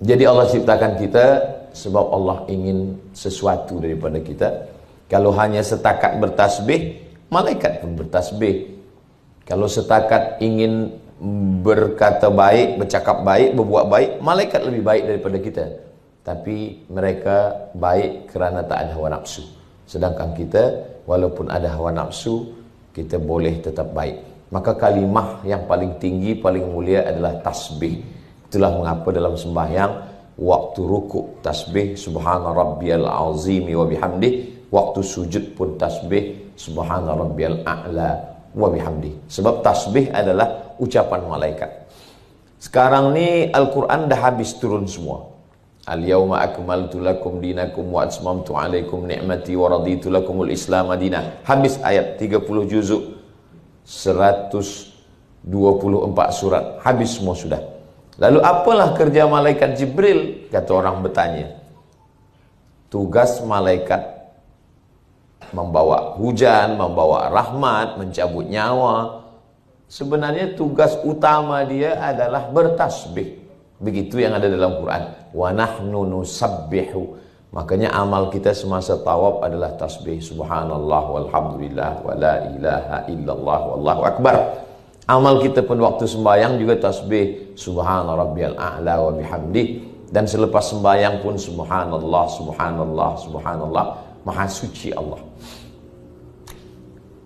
Jadi Allah ciptakan kita sebab Allah ingin sesuatu daripada kita. Kalau hanya setakat bertasbih, malaikat pun bertasbih. Kalau setakat ingin berkata baik, bercakap baik, berbuat baik, malaikat lebih baik daripada kita. Tapi mereka baik kerana tak ada hawa nafsu. Sedangkan kita, walaupun ada hawa nafsu, kita boleh tetap baik. Maka kalimah yang paling tinggi, paling mulia adalah tasbih. Itulah mengapa dalam sembahyang, waktu rukuk tasbih, subhana rabbiyal azimi wa bihamdih. Waktu sujud pun tasbih, subhana rabbiyal a'la wa bihamdih. Sebab tasbih adalah ucapan malaikat. Sekarang ni Al-Quran dah habis turun semua. Al-yawma akmaltu lakum dinakum wa atmamtu alaikum ni'mati wa raditu lakumul islam madinah. Habis ayat 30 juzuk, 124 surat, habis semua sudah. Lalu apalah kerja malaikat Jibril? Kata orang bertanya. Tugas malaikat membawa hujan, membawa rahmat, mencabut nyawa. Sebenarnya tugas utama dia adalah bertasbih. Begitu yang ada dalam Quran. Wa nahnu nusabbihu. Makanya amal kita semasa tawaf adalah tasbih. Subhanallah walhamdulillah wa la ilaha illallah wallahu akbar. Amal kita pun waktu sembahyang juga tasbih. Subhana rabbiyal a'la wa bihamdih. Dan selepas sembahyang pun subhanallah, subhanallah, subhanallah. Maha suci Allah.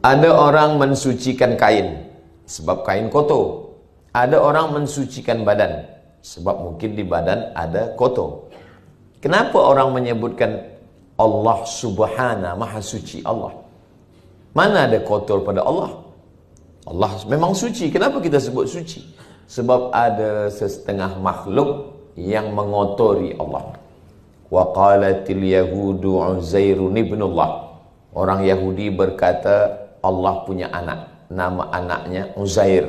Ada orang mensucikan kain sebab kain kotor. Ada orang mensucikan badan sebab mungkin di badan ada kotor. Kenapa orang menyebutkan Allah subhana, maha suci Allah? Mana ada kotor pada Allah? Allah memang suci. Kenapa kita sebut suci? Sebab ada setengah makhluk yang mengotori Allah. Wa qalatil yahudu Uzairun ibnullah. Orang Yahudi berkata Allah punya anak, nama anaknya Uzair.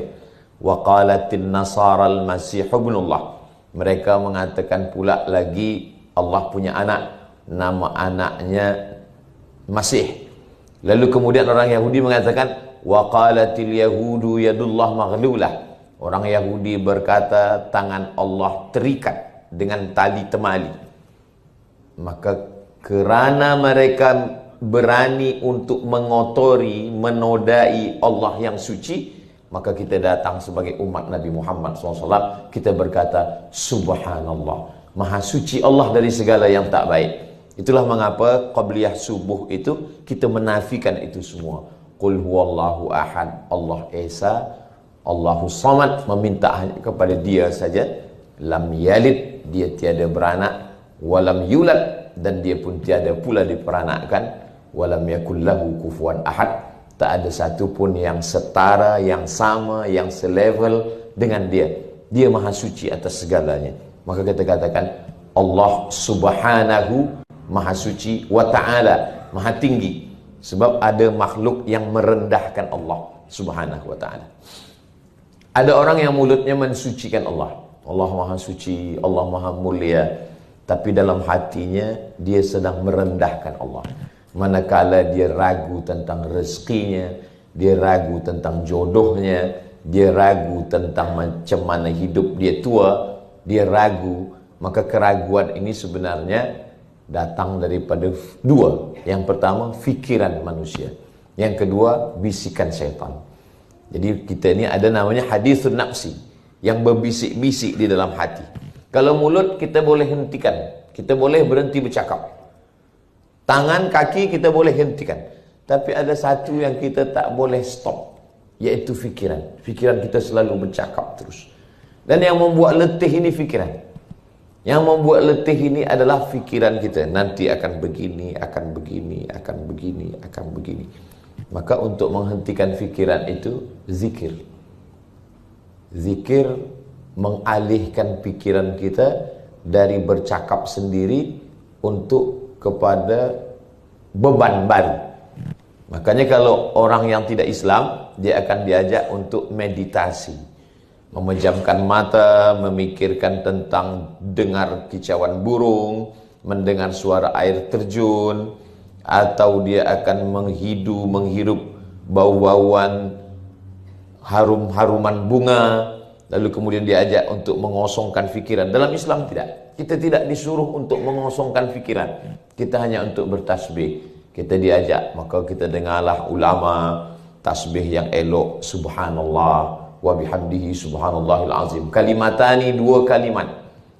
Wa qalatil nasara al-masih ibnullah. Mereka mengatakan pula lagi Allah punya anak, nama anaknya Masih. Lalu kemudian orang Yahudi mengatakan wa qalatil yahudu yadullah maghlulah. Orang Yahudi berkata tangan Allah terikat dengan tali temali. Maka kerana mereka berani untuk mengotori, menodai Allah yang suci, maka kita datang sebagai umat Nabi Muhammad SAW, kita berkata subhanallah, maha suci Allah dari segala yang tak baik. Itulah mengapa qabliyah subuh itu kita menafikan itu semua. Qul huwallahu ahad, Allah Esa, Allahu samad, meminta kepada dia saja. Lam yalid, dia tiada beranak. Walam yulad, dan dia pun tiada pula diperanakkan. Walam yakul lahu kufuwan ahad, tak ada satu pun yang setara, yang sama, yang selevel dengan dia. Dia maha suci atas segalanya. Maka kita katakan Allah subhanahu, maha suci, wa ta'ala, maha tinggi. Sebab ada makhluk yang merendahkan Allah subhanahu wa ta'ala. Ada orang yang mulutnya mensucikan Allah. Allah maha suci, Allah maha mulia. Tapi dalam hatinya dia sedang merendahkan Allah. Manakala dia ragu tentang rezekinya, dia ragu tentang jodohnya, dia ragu tentang macam mana hidup dia tua, dia ragu. Maka keraguan ini sebenarnya datang daripada dua. Yang pertama, fikiran manusia. Yang kedua, bisikan syaitan. Jadi kita ini ada namanya hadithun nafsi, yang berbisik-bisik di dalam hati. Kalau mulut kita boleh hentikan, kita boleh berhenti bercakap. Tangan, kaki kita boleh hentikan. Tapi ada satu yang kita tak boleh stop, yaitu fikiran. Fikiran kita selalu bercakap terus. Dan yang membuat letih ini fikiran. Yang membuat letih ini adalah fikiran kita. Nanti akan begini, akan begini, akan begini, akan begini. Maka untuk menghentikan fikiran itu, zikir. Zikir mengalihkan pikiran kita dari bercakap sendiri untuk kepada beban baru. Makanya kalau orang yang tidak Islam, dia akan diajak untuk meditasi, memejamkan mata, memikirkan tentang dengar kicauan burung, mendengar suara air terjun, atau dia akan menghirup bau-bauan harum-haruman bunga. lalu kemudian diajak untuk mengosongkan pikiran. Dalam Islam tidak. Kita tidak disuruh untuk mengosongkan pikiran. Kita hanya untuk bertasbih. Kita diajak, maka kita dengarlah ulama tasbih yang elok, subhanallah wa bihamdihi subhanallahil azim. Kalimatani, dua kalimat.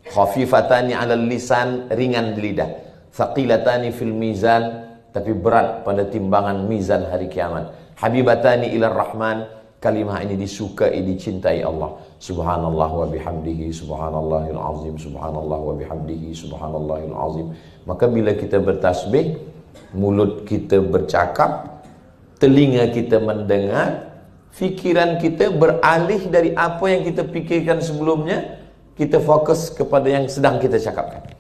Khafifatani 'alal lisan, ringan di lidah. Thaqilatani fil mizan, tapi berat pada timbangan mizan hari kiamat. Habibatani ilar rahman, kalimah ini disukai, dicintai Allah. Subhanallah wa bihamdihi subhanallahil azim, subhanallah wa bihamdihi subhanallahil azim. Maka bila kita bertasbih, mulut kita bercakap, telinga kita mendengar, fikiran kita beralih dari apa yang kita fikirkan sebelumnya, kita fokus kepada yang sedang kita cakapkan.